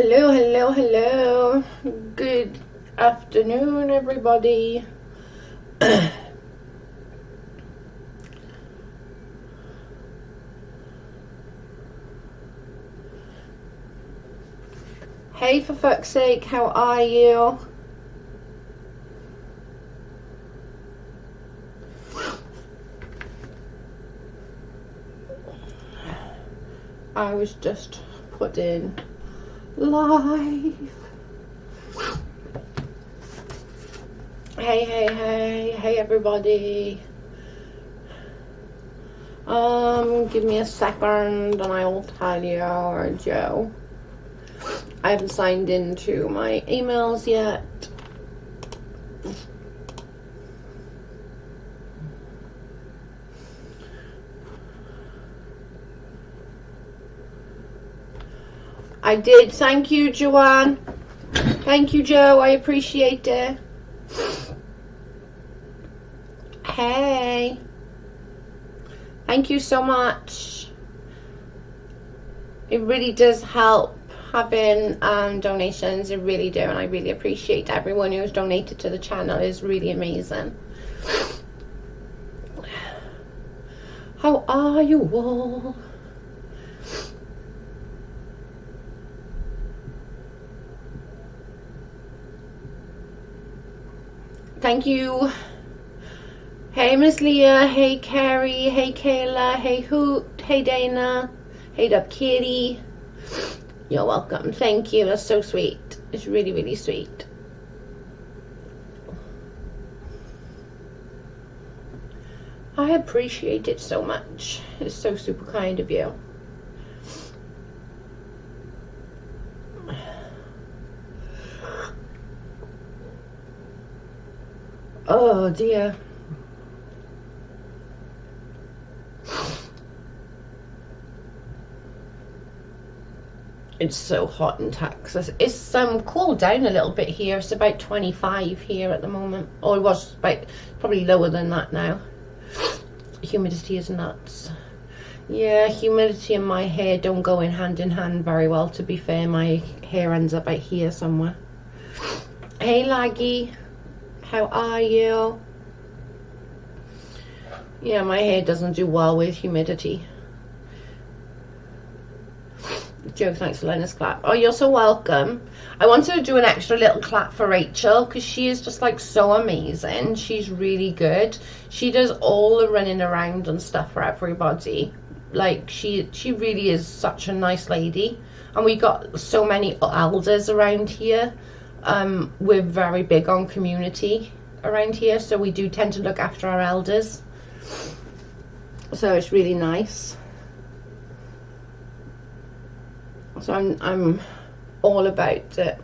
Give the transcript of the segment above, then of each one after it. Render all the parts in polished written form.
Hello, hello, hello. Good afternoon, everybody. Hey, for fuck's sake, how are you? I was just put in live. Hey everybody. Give me a second and I will tell you, Joe. I haven't signed into my emails yet. I did. Thank you, Joanne. Thank you, Joe. I appreciate it. Hey. Thank you so much. It really does help having donations. It really do, and I really appreciate everyone who's donated to the channel. It's really amazing. How are you all? Thank you. Hey, Miss Leah. Hey, Carrie. Hey, Kayla. Hey, Hoot. Hey, Dana. Hey, Dub Kitty. You're welcome. Thank you. That's so sweet. It's really, really sweet. I appreciate it so much. It's so super kind of you. Oh dear. It's so hot in Texas. It's cooled down a little bit here. It's about 25 here at the moment. Or it was about probably lower than that now. Humidity is nuts. Yeah, humidity and my hair don't go in hand very well, to be fair. My hair ends up out here somewhere. Hey Laggy. How are you? Yeah, my hair doesn't do well with humidity. Joe, thanks for letting us clap. Oh, you're so welcome. I wanted to do an extra little clap for Rachel because she is just like so amazing. She's really good. She does all the running around and stuff for everybody. Like she really is such a nice lady. And we got so many elders around here. We're very big on community around here, so we do tend to look after our elders, so it's really nice. So I'm all about it.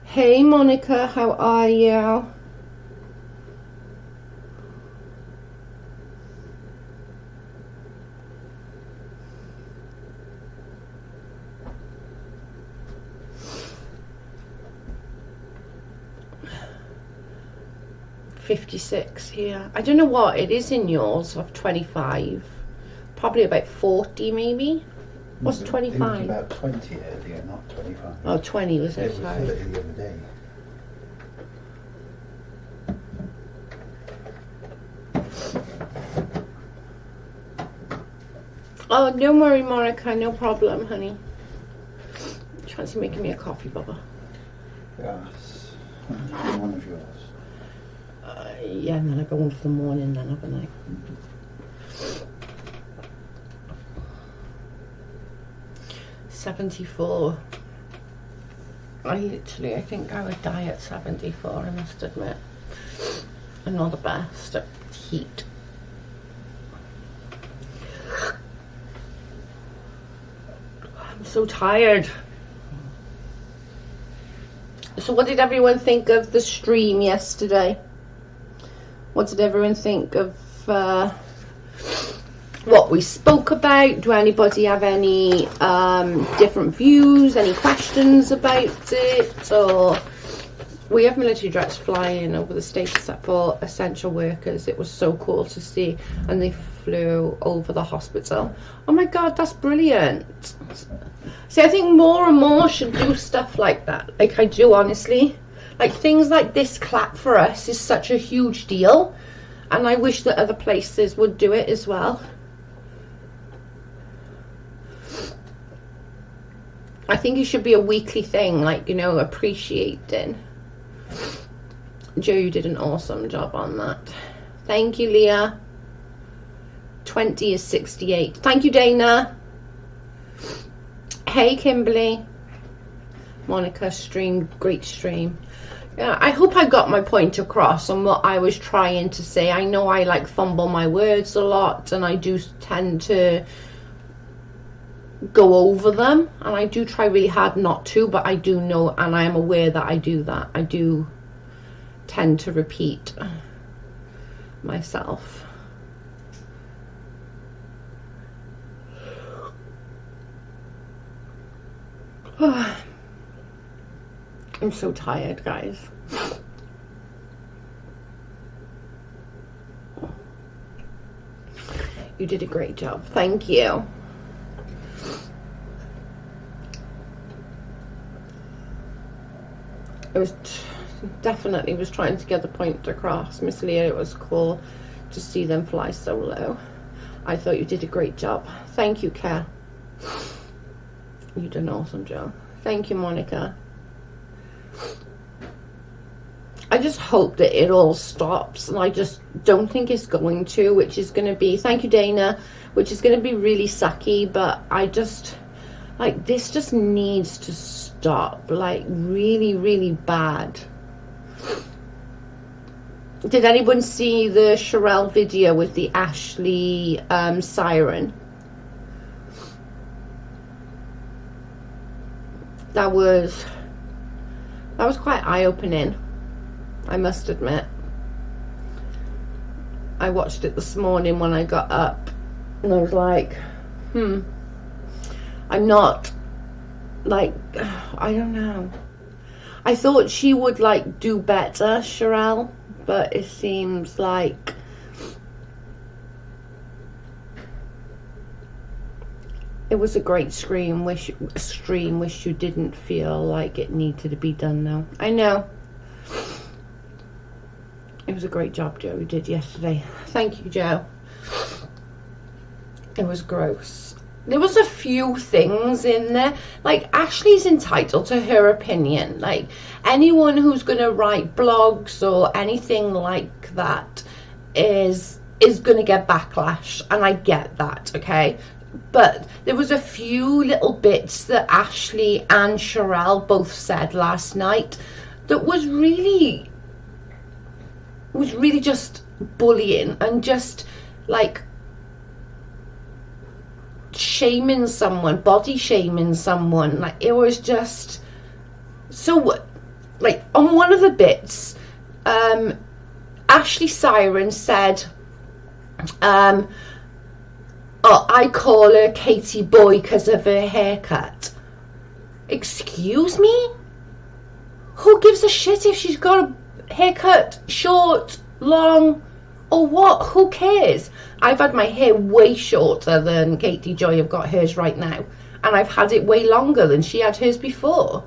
Hey Monica, how are you? $56 here. I don't know what it is in yours of 25. Probably about 40 maybe. What's 25? It was about 20 earlier, not 25. Oh, 20 was it? It was 30 the other day. Oh, don't worry, Monica. No problem, honey. Fancy making me a coffee, Bubba? Yes. One of yours. Yeah, and then I go on for the morning then, haven't I? 74. I think I would die at 74, I must admit. I'm not the best at heat. I'm so tired. So what did everyone think of the stream yesterday? What did everyone think of what we spoke about? Do anybody have any different views, any questions about it? Or we have military jets flying over the states for essential workers. It was so cool to see, and they flew over the hospital. Oh my god, that's brilliant. See, I think more and more should do stuff like that. Like, I do, honestly. Like, things like this clap for us is such a huge deal, and I wish that other places would do it as well. I think it should be a weekly thing, like, you know, appreciating. Joe, you did an awesome job on that. Thank you, Leah. 20 is 68. Thank you, Dana. Hey, Kimberly. Monica, stream, great stream. Yeah, I hope I got my point across on what I was trying to say. I know I like fumble my words a lot, and I do tend to go over them, and I do try really hard not to, but I do know, and I am aware that I do that. I do tend to repeat myself. I'm so tired, guys. You did a great job. Thank you. I was definitely was trying to get the point across. Miss Leah, it was cool to see them fly so low. I thought you did a great job. Thank you, Kat. You did an awesome job. Thank you, Monica. I just hope that it all stops, and I just don't think it's going to, which is going to be, thank you, Dana, which is going to be really sucky, but I just, like, this just needs to stop, like, really, really bad. Did anyone see the Sherelle video with the Ashley siren? That was quite eye-opening, I must admit. I watched it this morning when I got up, and I was like, I'm not, like, I don't know. I thought she would, like, do better, Sherelle, but it seems like it was a great stream. Wish you didn't feel like it needed to be done though. I know. It was a great job Joe did yesterday. Thank you, Joe. It was gross. There was a few things in there. Like, Ashley's entitled to her opinion. Like, anyone who's going to write blogs or anything like that is going to get backlash, and I get that, okay? But there was a few little bits that Ashley and Sherelle both said last night that was really just bullying and just like shaming someone, body shaming someone. Like, it was just so, like, on one of the bits, Ashley Siren said, oh, I call her Katie Boy because of her haircut. Excuse me? Who gives a shit if she's got a haircut, short, long, or what? Who cares? I've had my hair way shorter than Katie Joy have got hers right now, and I've had it way longer than she had hers before.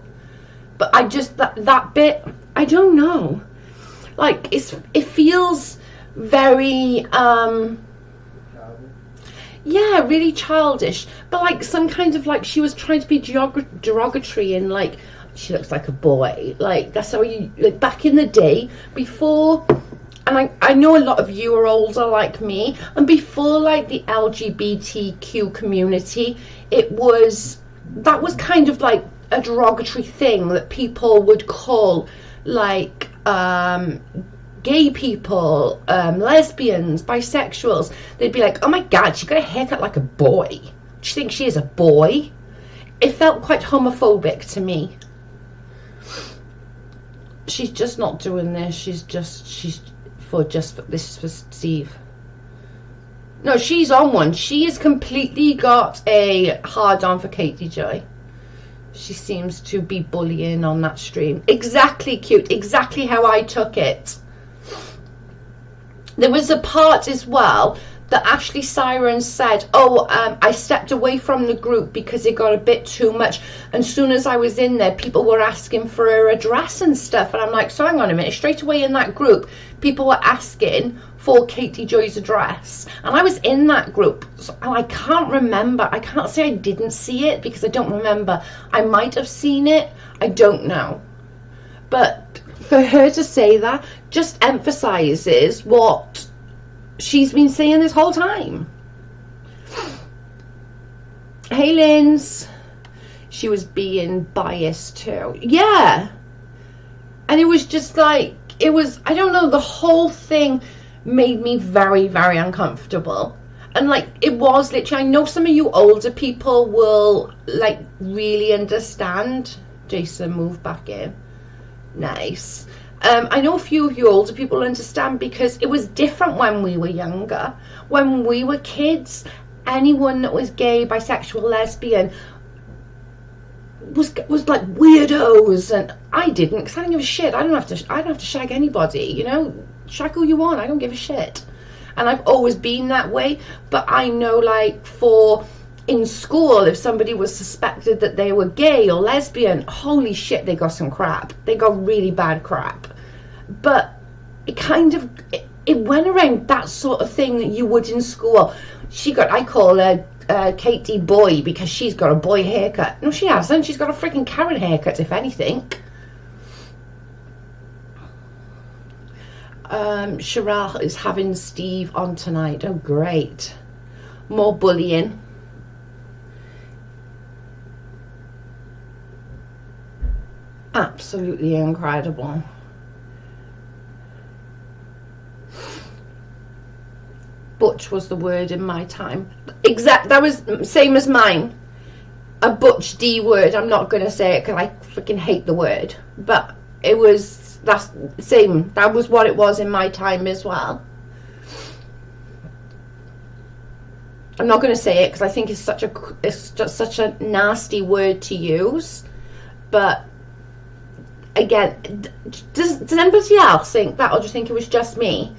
But I just, that bit, I don't know. Like, it feels very, yeah, really childish, but like some kind of, like, she was trying to be derogatory and like, she looks like a boy. Like, that's how you, like, back in the day, before, and I know a lot of you are older like me, and before, like, the LGBTQ community, that was kind of like a derogatory thing that people would call, like, gay people, lesbians, bisexuals. They'd be like, oh my god, she got a haircut like a boy. Do you think she is a boy? It felt quite homophobic to me. She's just not doing this. This is for Steve. No, she's on one. She has completely got a hard on for Katie Joy. She seems to be bullying on that stream. Exactly, cute. Exactly how I took it. There was a part as well that Ashley Sirens said, oh, I stepped away from the group because it got a bit too much, and as soon as I was in there, people were asking for her address and stuff, and I'm like, so hang on a minute, straight away in that group, people were asking for Katie Joy's address, and I was in that group, so I can't remember, I can't say I didn't see it, because I don't remember, I might have seen it, I don't know, but for her to say that just emphasizes what she's been saying this whole time. Hey Linz, she was being biased too. Yeah, and it was just like, it was, I don't know, the whole thing made me very, very uncomfortable. And like, it was literally, I know some of you older people will like really understand. Jason, move back in. Nice. I know a few of you older people understand, because it was different when we were younger. When we were kids, anyone that was gay, bisexual, lesbian was like weirdos, and I didn't, because I didn't give a shit. I don't have to shag anybody, you know. Shag who you want. I don't give a shit. And I've always been that way. But I know, like, in school, if somebody was suspected that they were gay or lesbian, holy shit, they got some crap. They got really bad crap. But it kind of, it went around that sort of thing that you would in school. I call her Katie Boy, because she's got a boy haircut. No, she hasn't. She's got a freaking Karen haircut, if anything. Cheryl is having Steve on tonight. Oh, great. More bullying. Absolutely incredible. Butch was the word in my time. That was same as mine. A butch D word. I'm not gonna say it because I freaking hate the word. But it was, that's same. That was what it was in my time as well. I'm not gonna say it because I think it's just such a nasty word to use. But again, does anybody else think that, or do you think it was just me?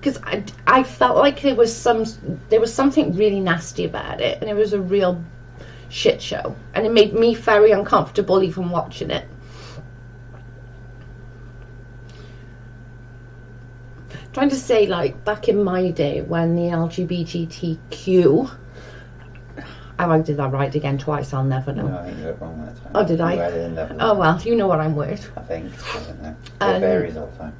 Because I felt like there was something really nasty about it, and it was a real shit show, and it made me very uncomfortable even watching it. Trying to say, like, back in my day when the LGBTQ, I did that right again twice, I'll never know. No, I think you got it wrong that time. Oh, did I? Oh, well, you know what I'm worth. I think. I don't know. It varies all the time.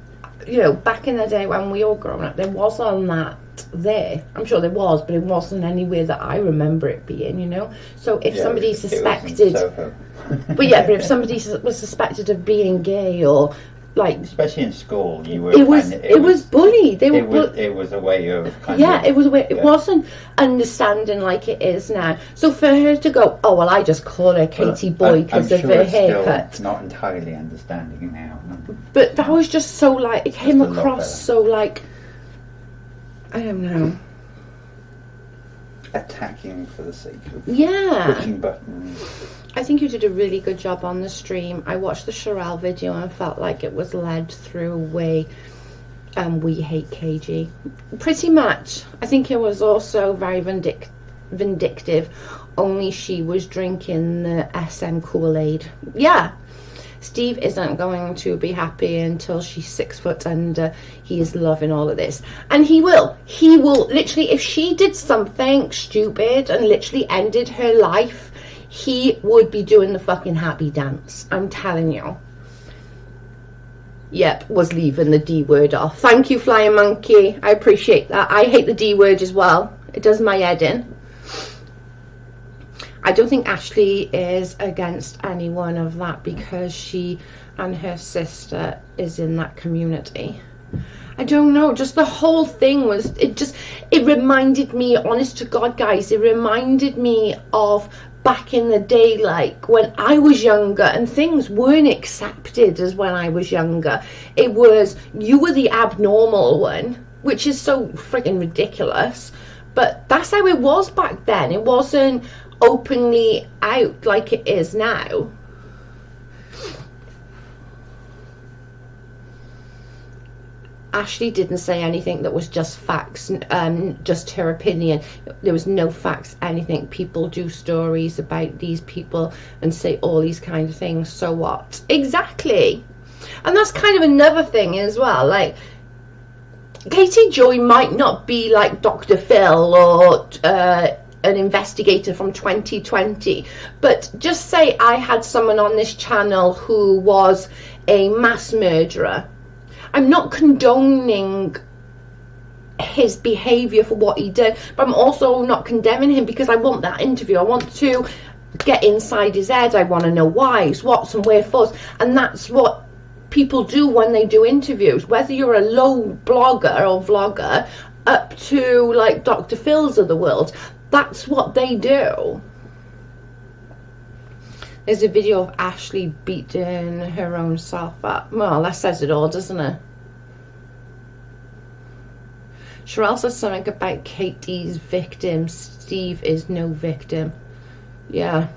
You know, back in the day when we all grown up, there was on that there. I'm sure there was, but it wasn't anywhere that I remember it being, you know. So if somebody suspected, but yeah, but if somebody was suspected of being gay, or like, especially in school, you were. It was bullied. It was a way of. It was a way. It wasn't understanding like it is now. So for her to go, oh well, I just call her Katie Boy because of her haircut. Not entirely understanding now. But that was just so like, it came across so like, I don't know. Attacking for the sake of pushing buttons. I think you did a really good job on the stream. I watched the Sherelle video and felt like it was led through a way we hate KG. Pretty much. I think it was also very vindictive. Only she was drinking the SM Kool-Aid. Yeah. Steve isn't going to be happy until she's 6 foot under. He is loving all of this. And he will. He will literally, if she did something stupid and literally ended her life, he would be doing the fucking happy dance. I'm telling you. Yep, was leaving the D word off. Thank you, Flying Monkey. I appreciate that. I hate the D word as well. It does my head in. I don't think Ashley is against any one of that because she and her sister is in that community. I don't know, just the whole thing was, it reminded me, honest to God guys, it reminded me of back in the day, like when I was younger and things weren't accepted as when I was younger. It was, you were the abnormal one, which is so freaking ridiculous, but that's how it was back then. It wasn't openly out like it is now. Ashley didn't say anything that was just facts, just her opinion. There was no facts, anything. People do stories about these people and say all these kind of things. So what? Exactly. And that's kind of another thing as well. Like, Katie Joy might not be like Dr. Phil or an investigator from 2020, but just say I had someone on this channel who was a mass murderer. I'm not condoning his behavior for what he did, but I'm also not condemning him, because I want that interview. I want to get inside his head. I want to know whys, what's and wherefores, and that's what people do when they do interviews, whether you're a low blogger or vlogger up to like Dr. Phil's of the world. That's what they do. There's a video of Ashley beating her own self up. Well, that says it all, doesn't it? Sherelle says something about Katie's victim. Steve is no victim. Yeah.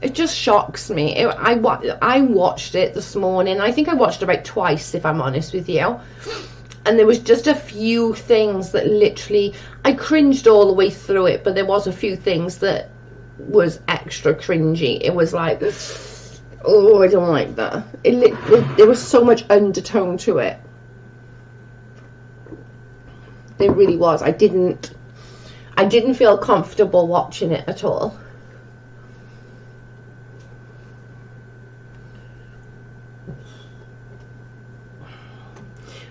It just shocks me. I watched it this morning. I think I watched it about twice, if I'm honest with you. And there was just a few things that literally, I cringed all the way through it, but there was a few things that was extra cringy. It was like, oh, I don't like that. There was so much undertone to it. There really was. I didn't feel comfortable watching it at all.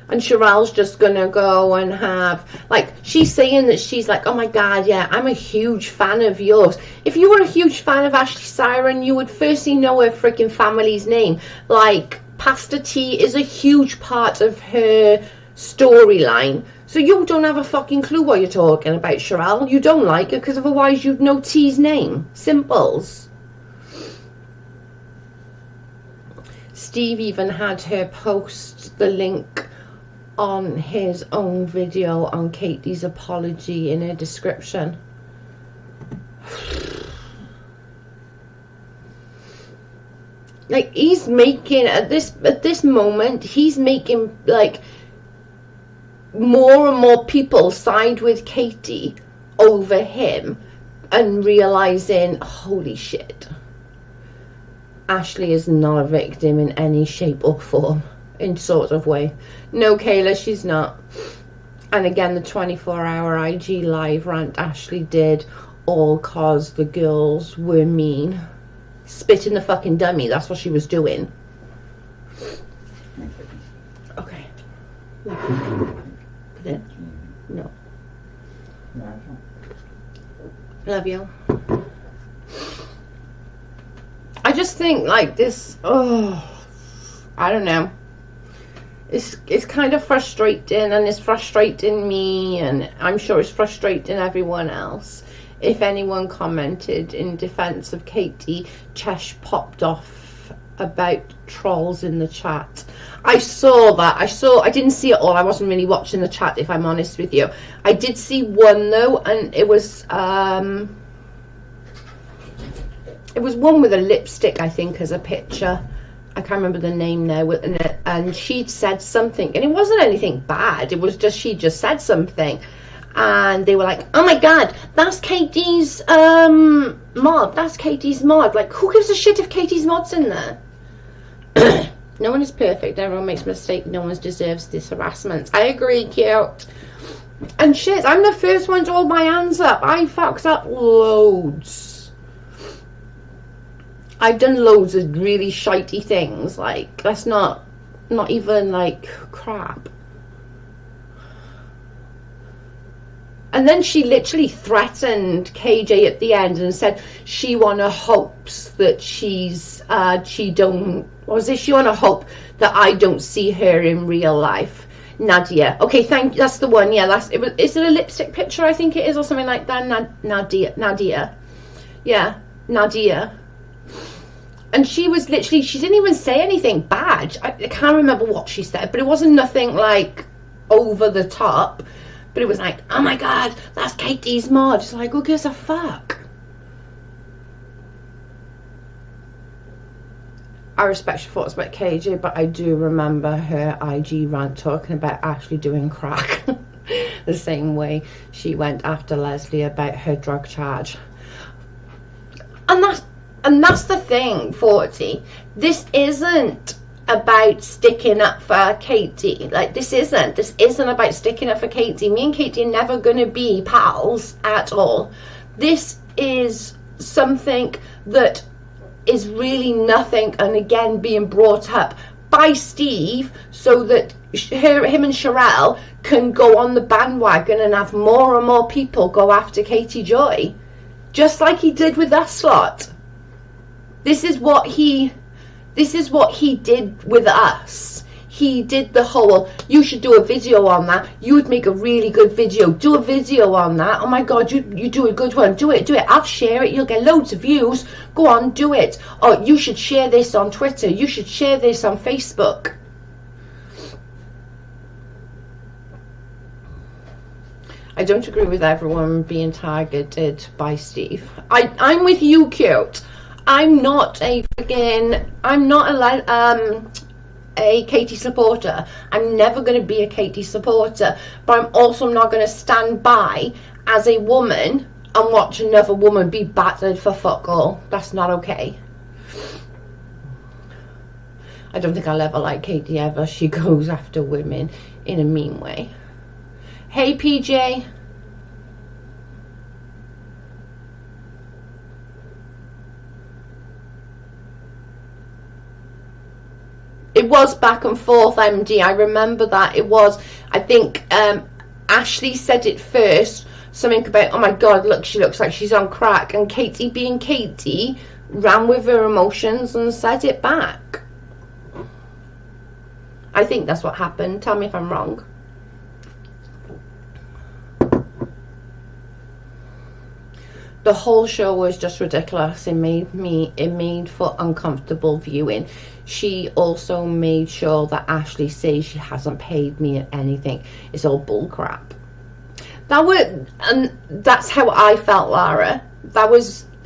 And Sherelle's just gonna go and have, like, she's saying that she's like, oh my god, yeah, I'm a huge fan of yours. If you were a huge fan of Ashley Siren, you would firstly know her freaking family's name. Like, Pastor T is a huge part of her storyline. So you don't have a fucking clue what you're talking about, Sherelle. You don't like her, because otherwise you'd know T's name. Simples. Steve even had her post the link on his own video on Katie's apology in her description. Like, he's making at this moment, he's making like more and more people side with Katie over him, and realizing, holy shit, Ashley is not a victim in any shape or form, in sort of way. No, Kayla, she's not. And again, the 24-hour IG live rant Ashley did, all cause the girls were mean. Spit in the fucking dummy, that's what she was doing. Okay. Put it? No. Love you. I just think, like, this, oh, I don't know. It's kind of frustrating, and it's frustrating me, and I'm sure it's frustrating everyone else. If anyone commented in defense of Katie, Chesh popped off about trolls in the chat. I saw that. I didn't see it all. I wasn't really watching the chat, if I'm honest with you. I did see one though, and it was one with a lipstick, I think, as a picture. I can't remember the name now, and she'd said something, and it wasn't anything bad. It was just, she just said something, and they were like, oh my god, that's Katie's mod, that's Katie's mod. Like, who gives a shit if Katie's mod's in there? No one is perfect, everyone makes a mistake, no one deserves this harassment. I agree, cute. And shit, I'm the first one to hold my hands up. I fucked up loads. I've done loads of really shitey things. Like, that's not even like crap. And then she literally threatened KJ at the end and said she wanna hopes that she don't, what was it? She wanna hope that I don't see her in real life. Nadia. Okay, that's the one. Yeah, is it a lipstick picture? I think it is, or something like that. Nadia. Yeah, Nadia. And she was literally, she didn't even say anything bad. I can't remember what she said, but it wasn't nothing like over the top. But it was like, oh my god, that's Katie's mod. It's like, who gives a fuck? I respect your thoughts about KJ, but I do remember her IG rant talking about Ashley doing crack. The same way she went after Leslie about her drug charge. And that's the thing, 40. This isn't about sticking up for Katie. Like, this isn't about sticking up for Katie. Me and Katie are never going to be pals at all. This is something that is really nothing, and again being brought up by Steve so that him and Sherelle can go on the bandwagon and have more and more people go after Katie Joy, just like he did with us lot. This is what he did with us. He did the whole, you should do a video on that, you would make a really good video, do a video on that, oh my god, you do a good one, do it, I'll share it, you'll get loads of views, go on, do it. Oh, you should share this on Twitter, you should share this on Facebook. I don't agree with everyone being targeted by Steve. I'm with you, Cute. I'm not a Katie supporter. I'm never going to be a Katie supporter, but I'm also not going to stand by as a woman and watch another woman be battered for fuck all. That's not okay. I don't think I'll ever like Katie ever. She goes after women in a mean way. Hey PJ. It was back and forth, MD. I remember that. It was, I think Ashley said it first. Something about, oh my god, look, she looks like she's on crack. And Katie, being Katie, ran with her emotions and said it back. I think that's what happened. Tell me if I'm wrong. The whole show was just ridiculous. It made for uncomfortable viewing. She also made sure that Ashley says she hasn't paid me anything. It's all bull crap. And that's how I felt, Lara.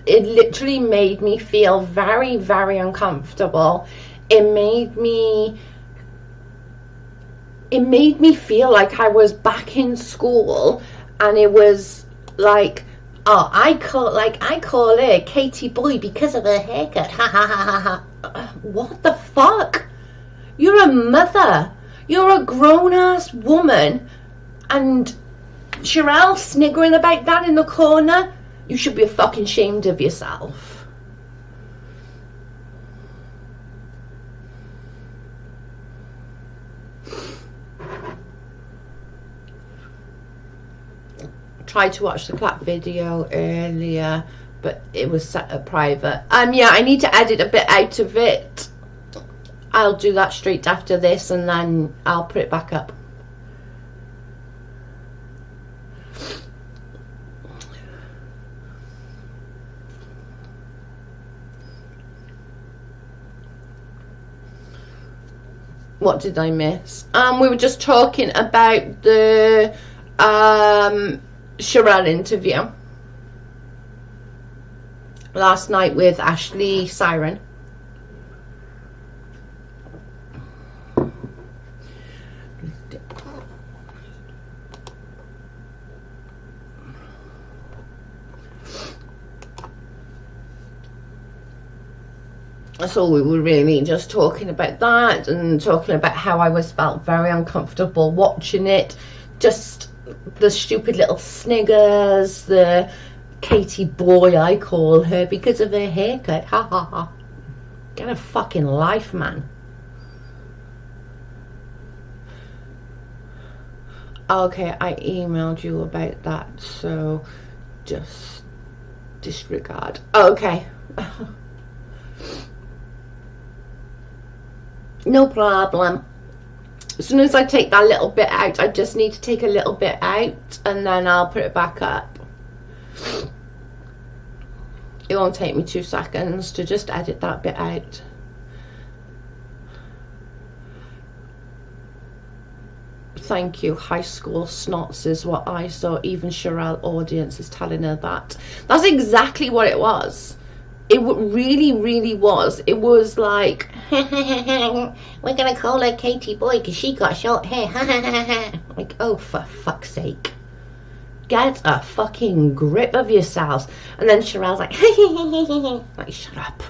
It literally made me feel very, very uncomfortable. It made me feel like I was back in school, and it was like, oh, I call her Katie Boy because of her haircut. Ha ha ha ha ha. What the fuck? You're a mother. You're a grown-ass woman. And Sherelle sniggering about that in the corner? You should be fucking ashamed of yourself. Tried to watch the clap video earlier, but it was set at private. Yeah, I need to edit a bit out of it. I'll do that straight after this, and then I'll put it back up. What did I miss? We were just talking about the Sherelle interview last night with Ashley Siren. So we were really just talking about that and talking about how I felt very uncomfortable watching it. Just the stupid little sniggers, the Katie Boy, I call her, because of her haircut. Ha ha ha. Get a fucking life, man. Okay, I emailed you about that, so just disregard. Okay. No problem. As soon as I take that little bit out, I just need to take a little bit out, and then I'll put it back up. It won't take me 2 seconds to just edit that bit out. Thank you. High school snots is what I saw. Even Sherelle audience is telling her that. That's exactly what it was. It really, really was. It was like, we're gonna call her Katie Boy because she got short hair. Like, oh, for fuck's sake. Get a fucking grip of yourselves. And then Sherelle's like, like, shut up.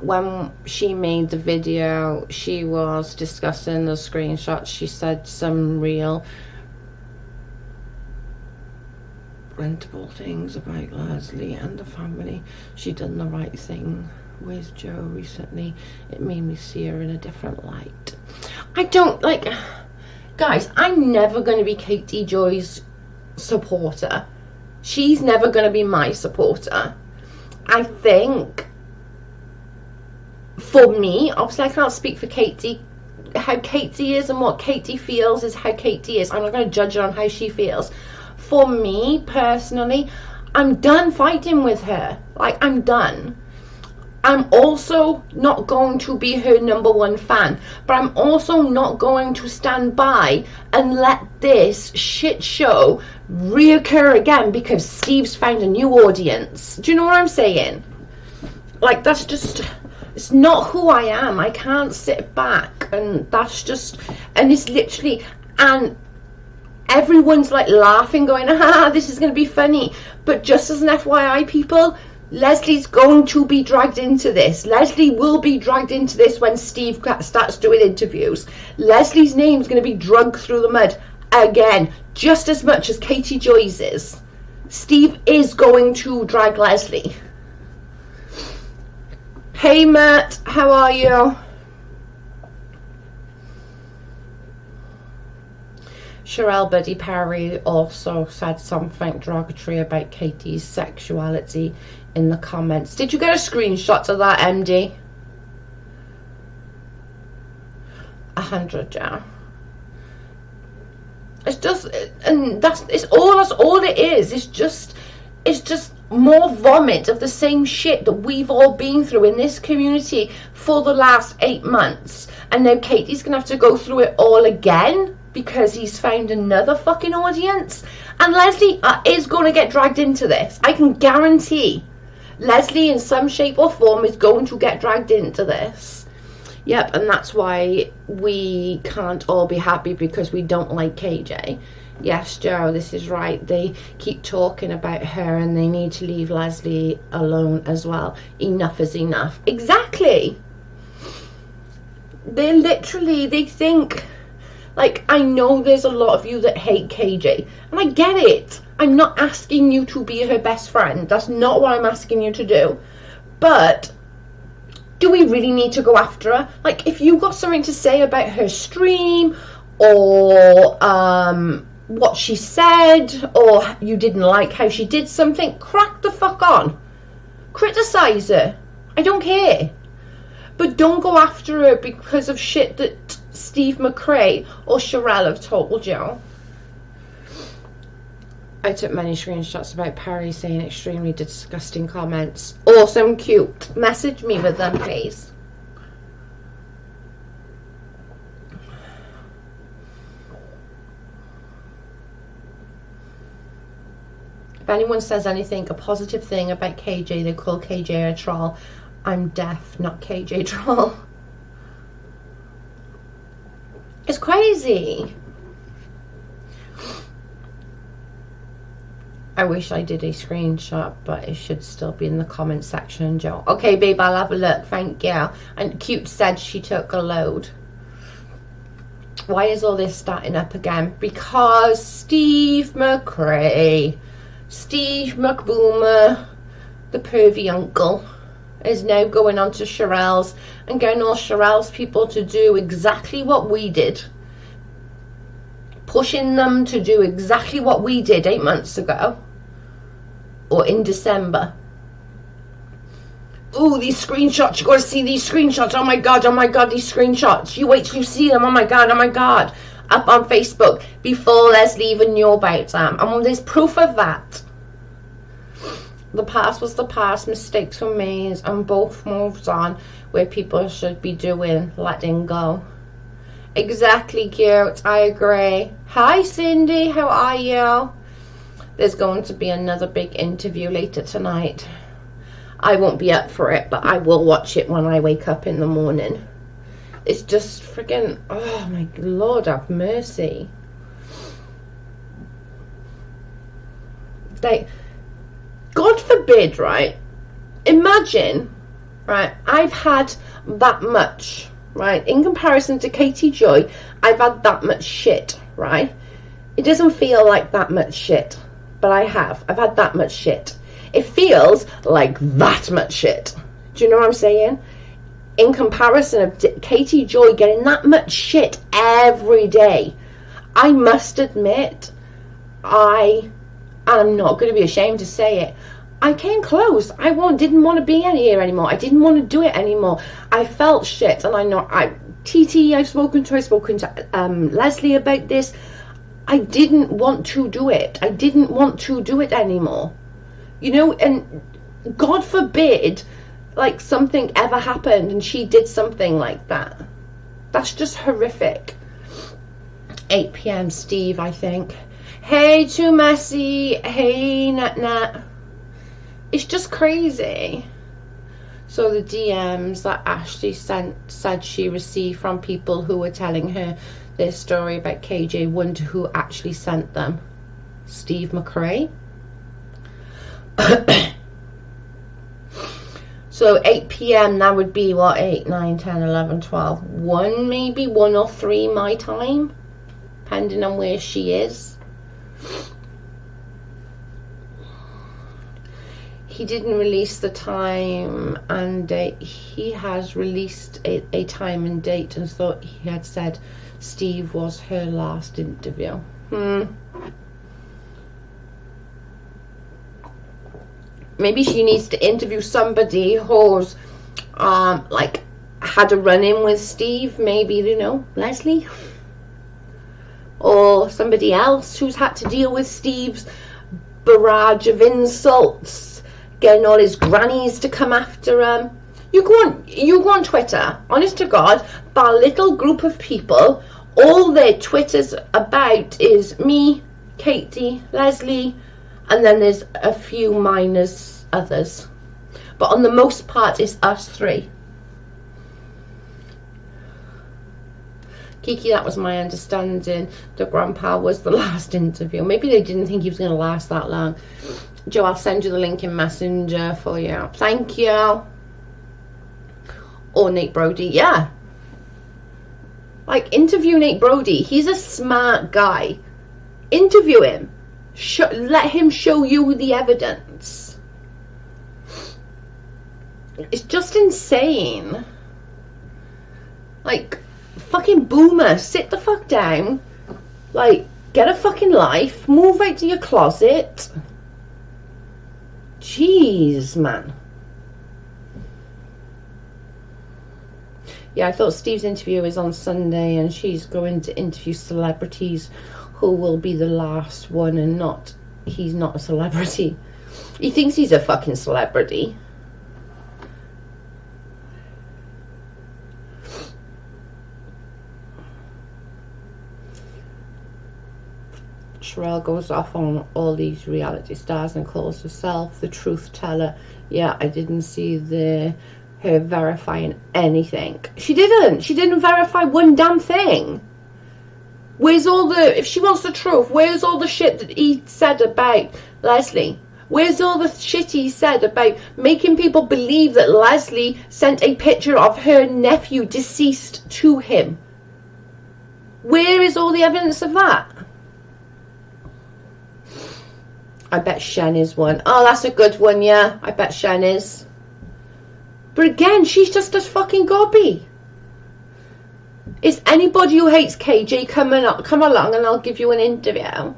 When she made the video, she was discussing the screenshots. She said some real rentable things about Leslie and the family. She done the right thing with Joe recently. It made me see her in a different light. I don't like, guys, I'm never going to be Katie Joy's supporter. She's never going to be my supporter. I think for me, obviously I can't speak for Katie. How Katie is and what Katie feels is how Katie is. I'm not going to judge her on how she feels. For me personally, I'm done fighting with her. Like, I'm done. I'm also not going to be her #1 fan, but I'm also not going to stand by and let this shit show reoccur again because Steve's found a new audience. Do you know what I'm saying? Like, that's just, it's not who I am. I can't sit back, and that's just, and it's literally, and everyone's like laughing, going, ah, this is going to be funny. But just as an FYI, people, Leslie's going to be dragged into this. Leslie will be dragged into this when Steve starts doing interviews. Leslie's name's going to be dragged through the mud again, just as much as Katie Joy's is. Steve is going to drag Leslie. Hey Matt, how are you? Sherelle Buddy Perry also said something derogatory about Katie's sexuality in the comments. Did you get a screenshot of that, MD? 100, yeah. It's just, and that's all it is. It's just more vomit of the same shit that we've all been through in this community for the last 8 months. And now Katie's gonna have to go through it all again because he's found another fucking audience. And Leslie is going to get dragged into this. I can guarantee Leslie in some shape or form is going to get dragged into this. Yep, and that's why we can't all be happy because we don't like KJ. Yes, Joe, this is right. They keep talking about her and they need to leave Leslie alone as well. Enough is enough. Exactly. They think, like, I know there's a lot of you that hate KJ, and I get it. I'm not asking you to be her best friend. That's not what I'm asking you to do. But do we really need to go after her? Like, if you got something to say about her stream, or what she said, or you didn't like how she did something, crack the fuck on. Criticize her. I don't care. But don't go after her because of shit that Steve McRae or Sherelle have told you. I took many screenshots about Perry saying extremely disgusting comments. Awesome, cute. Message me with them, please. If anyone says anything, a positive thing about KJ, they call KJ a troll. I'm deaf, not KJ troll. It's crazy. I wish I did a screenshot, but it should still be in the comment section, Joe. Okay, babe, I'll have a look. Thank you. And Cute said she took a load. Why is all this starting up again? Because Steve McRae, Steve McBoomer, the pervy uncle, is now going on to Sherelle's and getting all Sherelle's people to do exactly what we did. Pushing them to do exactly what we did 8 months ago. Or in December. Ooh, these screenshots. You gotta see these screenshots. Oh my god, these screenshots. You wait till you see them. Oh my god. Up on Facebook before Leslie even knew about them. And there's proof of that. The past was the past. Mistakes were made and both moved on where people should be doing, letting go. Exactly, Cute. I agree. Hi, Cindy. How are you? There's going to be another big interview later tonight. I won't be up for it, but I will watch it when I wake up in the morning. It's just freaking, oh my Lord, have mercy. Like, God forbid, right? Imagine, right, I've had that much, right? In comparison to Katie Joy, I've had that much shit, right? It doesn't feel like that much shit, but I have. I've had that much shit. It feels like that much shit. Do you know what I'm saying? In comparison of Katie Joy getting that much shit every day, I must admit, and I'm not going to be ashamed to say it, I came close. I didn't want to be here anymore. I didn't want to do it anymore. I felt shit, and I know I've spoken to Leslie about this. I didn't want to do it. I didn't want to do it anymore. You know, and God forbid, like, something ever happened and she did something like that. That's just horrific. 8 p.m. Steve, I think. Hey, Too Messy. Hey, Nat. It's just crazy. So the DMs that Ashley said she received from people who were telling her their story about KJ, wonder who actually sent them. Steve McRae. So 8 p.m. that would be what, 8, 9, 10, 11, 12, 1 maybe, 1 or 3 my time, depending on where she is. He didn't release the time and date. He has released a time and date, and thought he had said Steve was her last interview. Maybe she needs to interview somebody who's like had a run-in with Steve. Maybe, you know, Leslie, or somebody else who's had to deal with Steve's barrage of insults, getting all his grannies to come after him. You go on Twitter, honest to God, that little group of people, all their Twitter's about is me, Katie, Leslie, and then there's a few minus others. But on the most part, it's us three. Kiki, that was my understanding. The grandpa was the last interview. Maybe they didn't think he was going to last that long. Joe, I'll send you the link in Messenger for you. Thank you. Or Nate Brody, yeah. Like, interview Nate Brody. He's a smart guy. Interview him. Let him show you the evidence. It's just insane. Like, fucking boomer, sit the fuck down. Like, get a fucking life. Move out to your closet. Jeez, man. Yeah, I thought Steve's interview is on Sunday and she's going to interview celebrities who will be the last one, and not, he's not a celebrity. He thinks he's a fucking celebrity. Sherelle goes off on all these reality stars and calls herself the truth teller. Yeah, I didn't see her verifying anything. She didn't verify one damn thing. Where's all the, if she wants the truth, where's all the shit that he said about Leslie? Where's all the shit he said about making people believe that Leslie sent a picture of her nephew deceased to him? Where is all the evidence of that? I bet Shen is one. Oh, that's a good one, yeah. I bet Shen is. But again, she's just as fucking gobby. Is anybody who hates KJ come along and I'll give you an interview?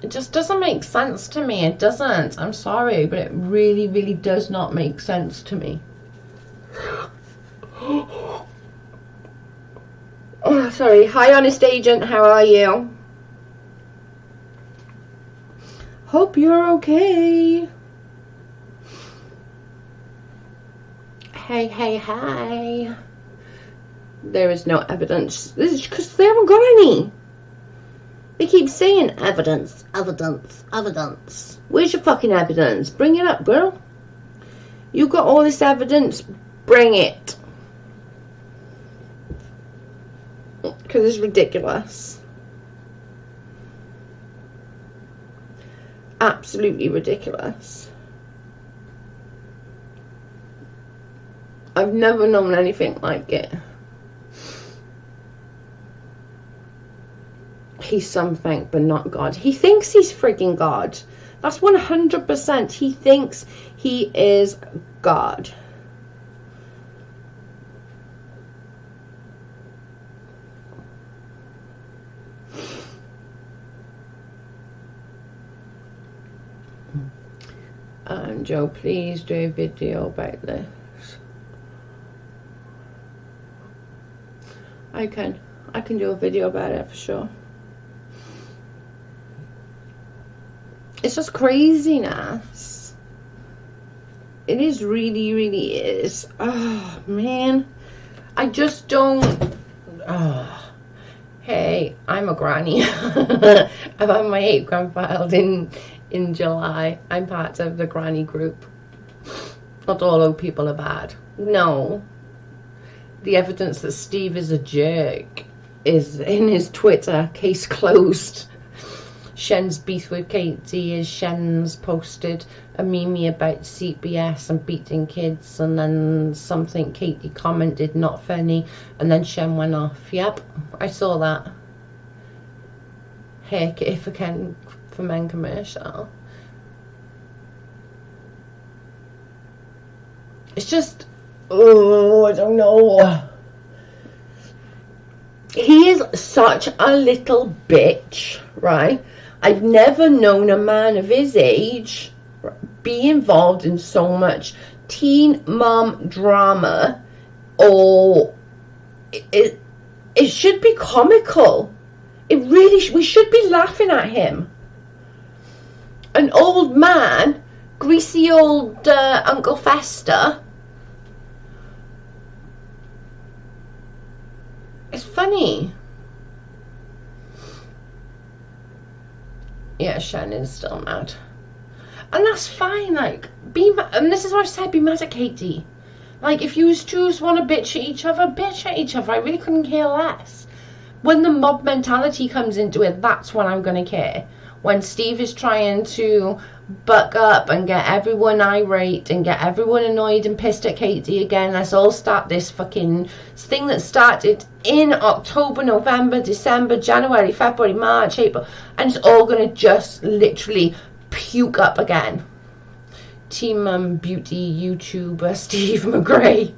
It just doesn't make sense to me. It doesn't. I'm sorry, but it really, really does not make sense to me. Oh, sorry. Hi, Honest Agent. How are you? Hope you're okay. Hey. There is no evidence. This is because they haven't got any. They keep saying evidence. Where's your fucking evidence? Bring it up, girl. You got all this evidence. Bring it. Because it's ridiculous. Absolutely ridiculous. I've never known anything like it. He's something, but not God. He thinks he's freaking God. That's 100%. He thinks he is God. Joe, please do a video about this. I can do a video about it for sure. It's just craziness. It is really is. Oh man, I just don't. Oh. Hey, I'm a granny. I've had my 8th gram filed in July. I'm part of the granny group. Not all old people are bad. No. The evidence that Steve is a jerk is in his Twitter. Case closed. Shen's beef with Katie is Shen's posted a meme about CBS and beating kids, and then something Katie commented not funny, and then Shen went off. Yep, I saw that. Heck, if I can for men commercial. It's just, oh, I don't know. He is such a little bitch, right? I've never known a man of his age be involved in so much teen mom drama, or it should be comical. It really, we should be laughing at him. An old man, greasy old Uncle Fester. It's funny. Yeah, Shannon's still mad. And that's fine, like, and this is what I said, be mad at Katie. Like, if you choose want to bitch at each other. I really couldn't care less. When the mob mentality comes into it, that's when I'm going to care. When Steve is trying to buck up and get everyone irate and get everyone annoyed and pissed at Katie again, let's all start this fucking thing that started in October, November, December, January, February, March, April, and it's all going to just literally puke up again. Team Beauty YouTuber Steve McGray.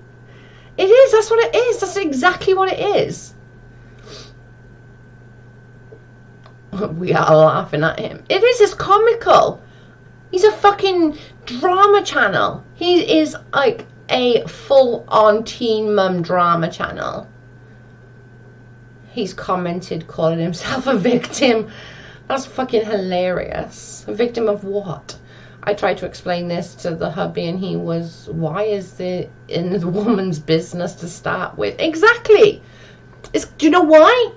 It is, that's what it is. That's exactly what it is. We are laughing at him. It is, it's comical. He's a fucking drama channel. He is like a full-on teen mum drama channel. He's commented calling himself a victim. That's fucking hilarious. A victim of what? I tried to explain this to the hubby and he was, why is it in the woman's business to start with? Exactly. Do you know why?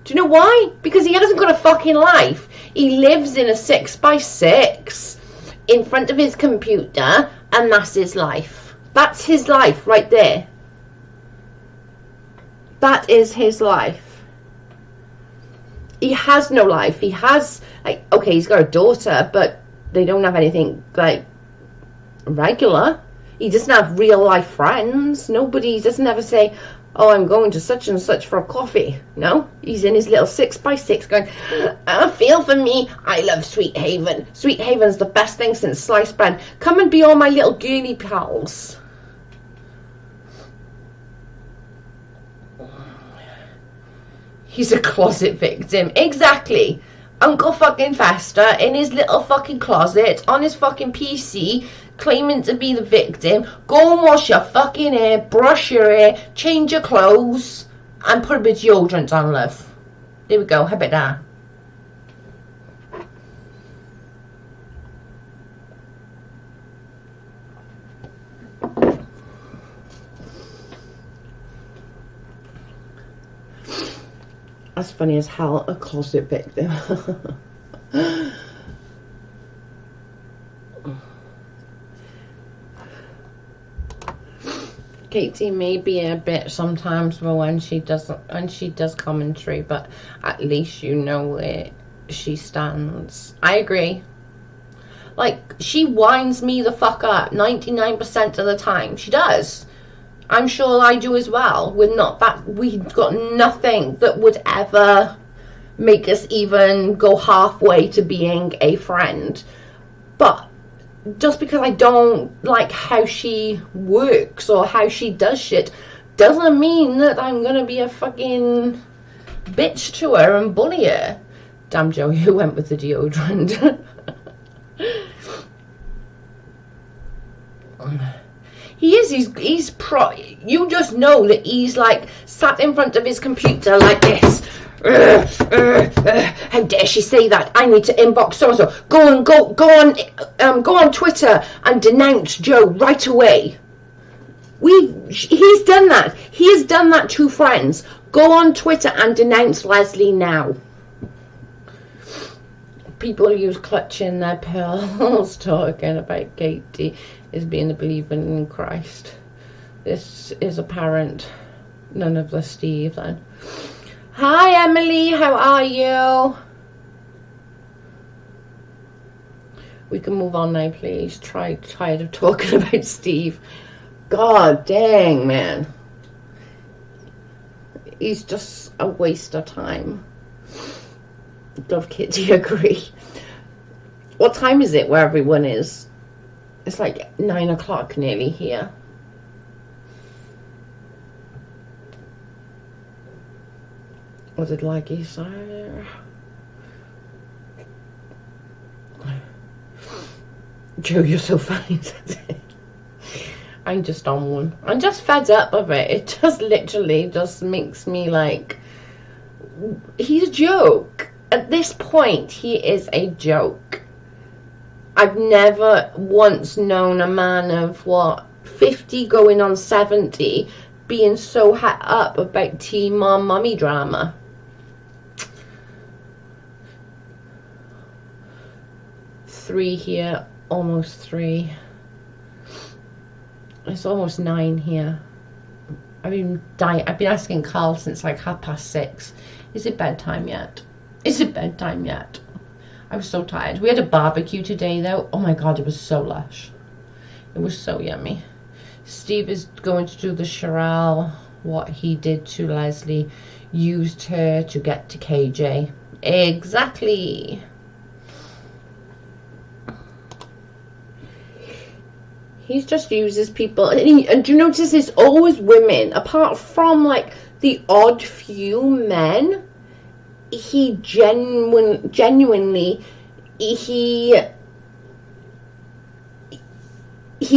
Do you know why? Because he hasn't got a fucking life. He lives in a 6x6 in front of his computer, and that's his life. That's his life right there. That is his life. He has no life. He has, like, okay, he's got a daughter, but they don't have anything, like, regular. He doesn't have real life friends. Nobody, doesn't ever say, oh, I'm going to such and such for a coffee. No, he's in his little 6x6 going, feel for me, I love Sweet Haven. Sweet Haven's the best thing since sliced bread. Come and be all my little girly pals. He's a closet victim. Exactly. Uncle fucking Fester in his little fucking closet on his fucking PC, claiming to be the victim. Go and wash your fucking hair, brush your hair, change your clothes, and put a bit of deodorant on, love. There we go. How about that? That's funny as hell, a closet victim. Katie may be a bit sometimes when she does commentary, but at least you know where she stands. I agree. Like, she winds me the fuck up 99% of the time. She does. I'm sure I do as well. We've got nothing that would ever make us even go halfway to being a friend. But just because I don't like how she works or how she does shit doesn't mean that I'm gonna be a fucking bitch to her and bully her. Damn, Joe, you went with the deodorant. He's pro. You just know that he's like sat in front of his computer like this. How dare she say that? I need to inbox so and so. Go on Twitter and denounce Joe right away. He's done that. He has done that to friends. Go on Twitter and denounce Leslie now. People use clutching their pearls talking about Katie is being a believer in Christ. This is apparent. None of the Steve then. Hi Emily, how are you? We can move on now, please. Tired of talking about Steve. God dang, man. He's just a waste of time. Love Kitty, agree. What time is it where everyone is? It's like 9 o'clock nearly here. Was it like he said? Joe, you're so funny today. I'm just on one. I'm just fed up of it. It just literally just makes me like, he's a joke. At this point, he is a joke. I've never once known a man of, 50 going on 70 being so het up about teen mom mummy drama. Three here, almost 3. It's almost 9 here. I've been asking Carl since like 6:30. Is it bedtime yet? Is it bedtime yet? I was so tired. We had a barbecue today though. Oh my god, it was so lush. It was so yummy. Steve is going to do the Sherelle. What he did to Leslie, used her to get to KJ. Exactly. He just uses people, and do you notice it's always women, apart from like the odd few men. He genuinely, he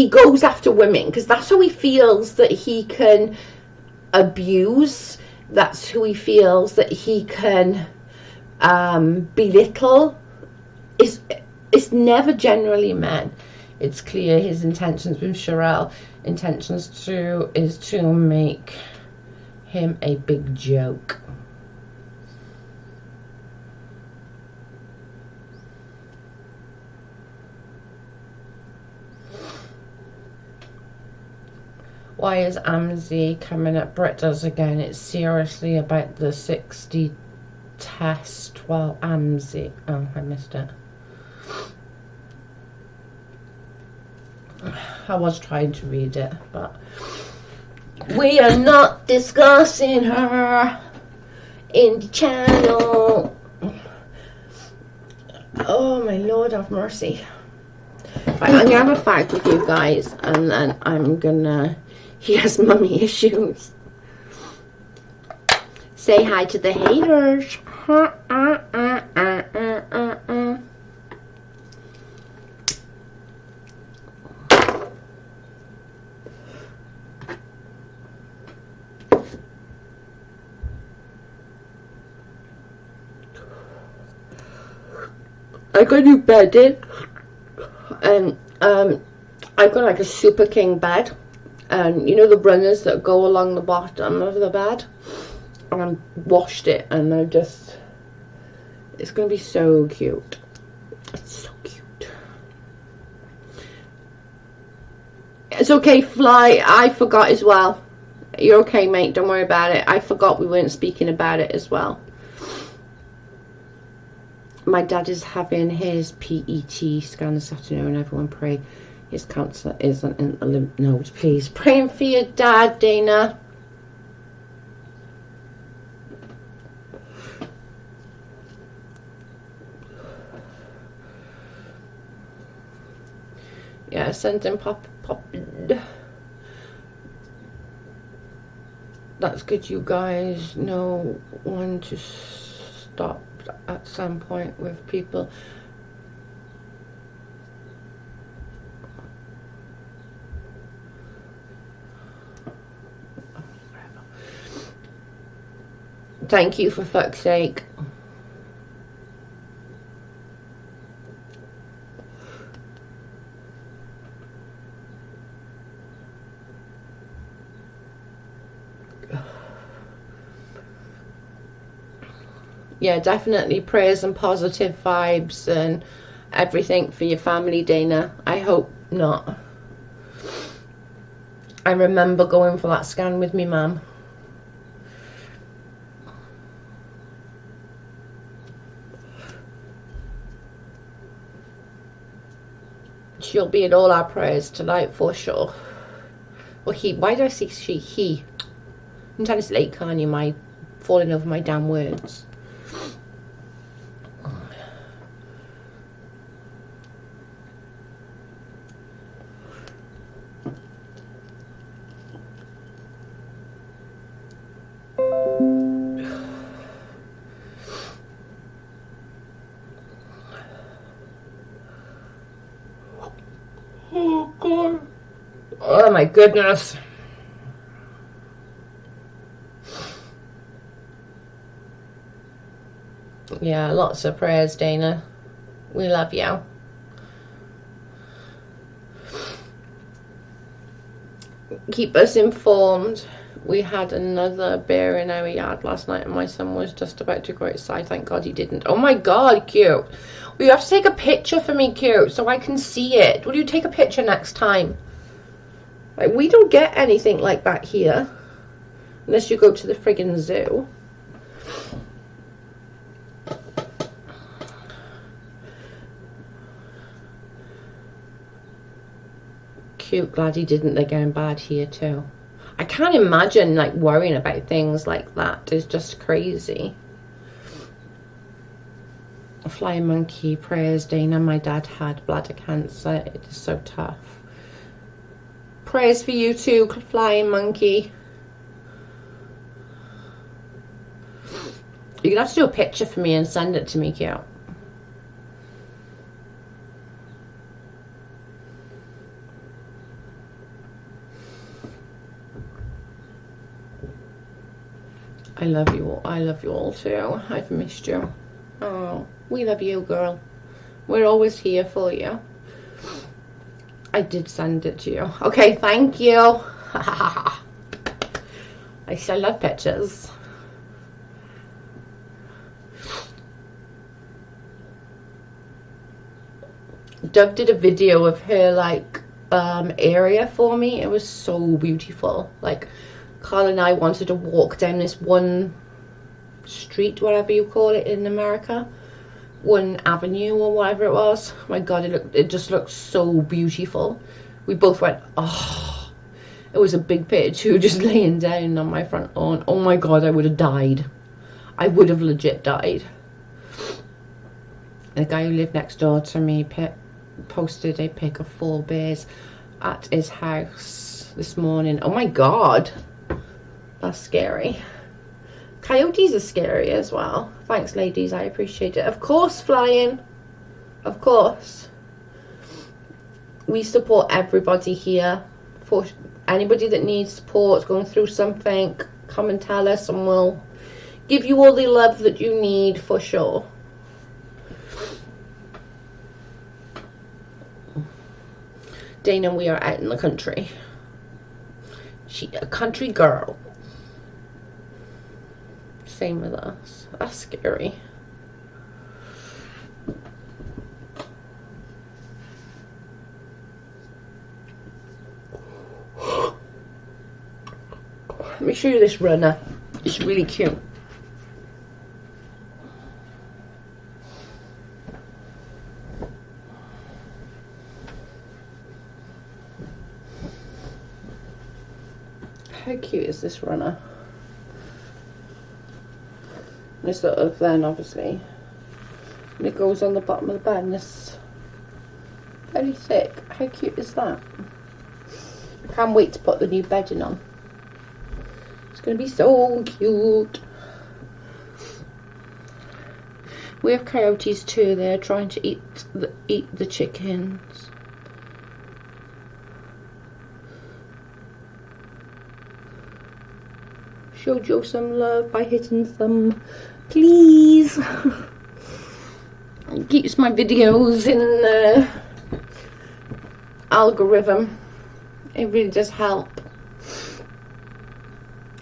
goes after women because that's who he feels that he can abuse. That's who he feels that he can belittle. It's never generally men. It's clear his intentions with Sherelle is to make him a big joke. Why is AMSI coming at Britta's again? It's seriously about the 60 test. Well, AMSI. Oh, I missed it. I was trying to read it, but we are not discussing her in the channel. Oh my Lord have mercy. Right, I'm gonna have a fight with you guys, and then I'm gonna. He has mummy issues. Say hi to the haters. I got a new bed in, and I got like a super king bed, and you know the runners that go along the bottom of the bed. and I washed it, and I just, it's going to be so cute. It's so cute. It's okay, Fly. I forgot as well. You're okay, mate. Don't worry about it. I forgot we weren't speaking about it as well. My dad is having his PET scan this afternoon. Everyone pray his cancer isn't in the lymph nodes, please. Praying for your dad, Dana. Yeah, send him pop. That's good, you guys know when to stop at some point with people. Thank you, for fuck's sake. Yeah, definitely prayers and positive vibes and everything for your family, Dana. I hope not. I remember going for that scan with me mum. She'll be in all our prayers tonight for sure. Well, he, why do I say she? He. I'm trying to say Kanye, my falling over my damn words. Oh God. Oh my goodness. Yeah, lots of prayers, Dana. We love you. Keep us informed. We had another bear in our yard last night and my son was just about to go outside. Thank God he didn't. Oh my God, cute. Well, you have to take a picture for me, cute, so I can see it. Will you take a picture next time? Like, we don't get anything like that here. Unless you go to the friggin' zoo. Cute, glad he didn't. They're getting bad here too. I can't imagine like worrying about things like that. It's just crazy. A flying monkey, prayers, Dana. My dad had bladder cancer. It is so tough. Prayers for you too, flying monkey. You're gonna have to do a picture for me and send it to me, cute. I love you all. I love you all too. I've missed you. Oh, we love you, girl. We're always here for you. I did send it to you. Okay, thank you. I still love pictures. Doug did a video of her like area for me. It was so beautiful. Like, Carl and I wanted to walk down this one street, whatever you call it in America, one avenue or whatever it was. Oh my God, it just looked so beautiful. We both went, oh. It was a big picture just laying down on my front lawn. Oh my God, I would have died. I would have legit died. The guy who lived next door to me posted a pic of 4 bears at his house this morning. Oh my God. That's scary. Coyotes are scary as well. Thanks, ladies. I appreciate it. Of course, flying. Of course. We support everybody here. For anybody that needs support, going through something, come and tell us and we'll give you all the love that you need for sure. Dana, we are out in the country. She a country girl. Same with us. That's scary. Let me show you this runner. It's really cute. How cute is this runner? This sort of then obviously, and it goes on the bottom of the bed, and it's very thick. How cute is that? I can't wait to put the new bedding on. It's going to be so cute. We have coyotes too. They're trying to eat the chickens. Show Joe some love by hitting some, please. It keeps my videos in the algorithm. It really does help.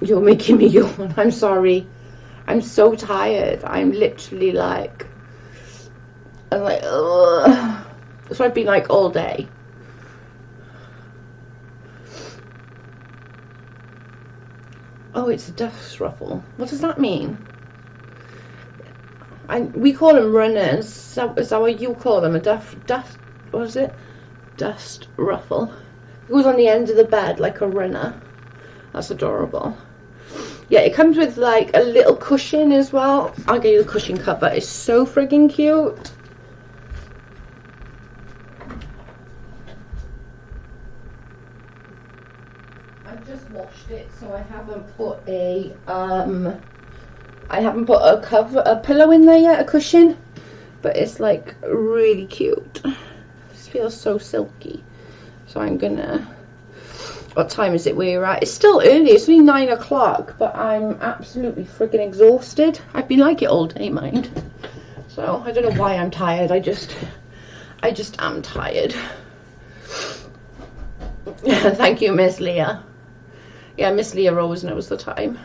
You're making me yawn. I'm sorry. I'm so tired. I'm literally like, I'm like, ugh. That's what I've been like all day. Oh, it's a dust ruffle. What does that mean? We call them runners. Is that what you call them? A dust, what is it? Dust ruffle. It goes on the end of the bed like a runner. That's adorable. Yeah, it comes with like a little cushion as well. I'll get you the cushion cover. It's so friggin' cute. I've just washed it, so I haven't put a pillow in there yet, a cushion. But it's like really cute. This feels so silky. So I'm gonna. What time is it where you're at? It's still early. It's only 9 o'clock, but I'm absolutely freaking exhausted. I've been like it all day, mind. So I don't know why I'm tired. I just am tired. Thank you, Miss Leah. Yeah, Miss Leah always knows the time.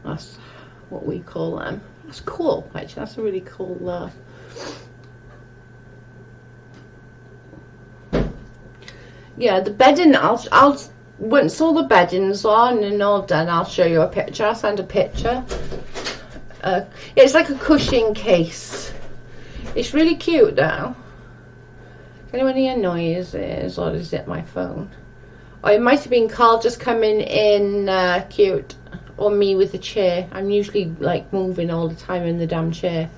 That's what we call them. That's cool, actually. That's a really cool. Yeah, the bedding. I'll once all the bedding's on and all done, I'll show you a picture. I'll send a picture. It's like a cushion case. It's really cute now. Can anyone hear noises, or is it my phone? Oh, it might have been Carl just coming in cute. Or me with the chair. I'm usually like moving all the time in the damn chair.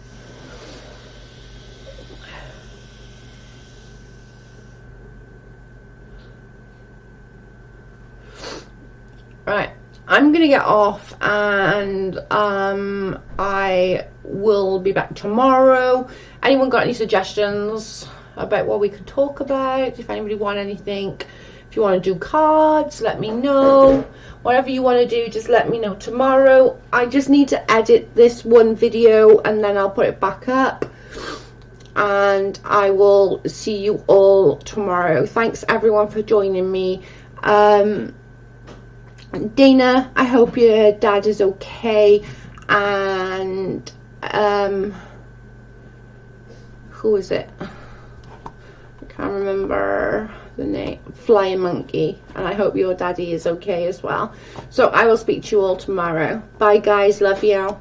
Right, I'm gonna get off, and I will be back tomorrow. Anyone got any suggestions about what we could talk about? If anybody want anything, if you want to do cards, let me know. Whatever you want to do, just let me know tomorrow. I just need to edit this one video and then I'll put it back up. And I will see you all tomorrow. Thanks everyone for joining me. Dana, I hope your dad is okay. And who is it? I can't remember the name. Flying Monkey, and I hope your daddy is okay as well. So I will speak to you all tomorrow. Bye guys, love you.